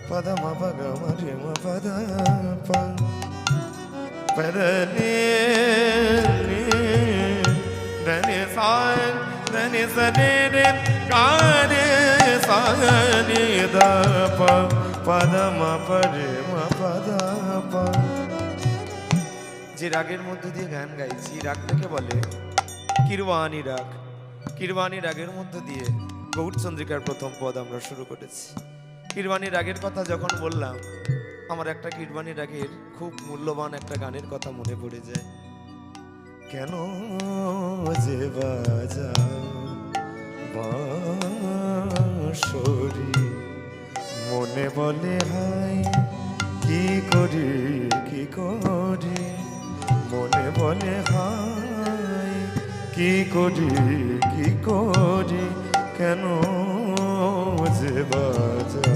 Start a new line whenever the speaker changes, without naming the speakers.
పద మప గమరి మ పద పదని దని సాయ దని సని రే గాని సాని ద పద మప రే మ పద যে রাগের মধ্যে দিয়ে গান গাইছি রাগটাকে বলে কিরবাণী রাগ। কিরবাণী রাগের মধ্যে দিয়ে গৌরচন্দ্রিকার প্রথম পদ আমরা শুরু করেছি। কিরবাণী রাগের কথা যখন বললাম আমার একটা কিরবাণী রাগের খুব মূল্যবান একটা গানের কথা মনে পড়ে যায়। কেন যে বাজাও বাঁশরি মনে বলে হাই কি করি কি করি মনে বলে হাই কি করি কি করি কেন যে বাজা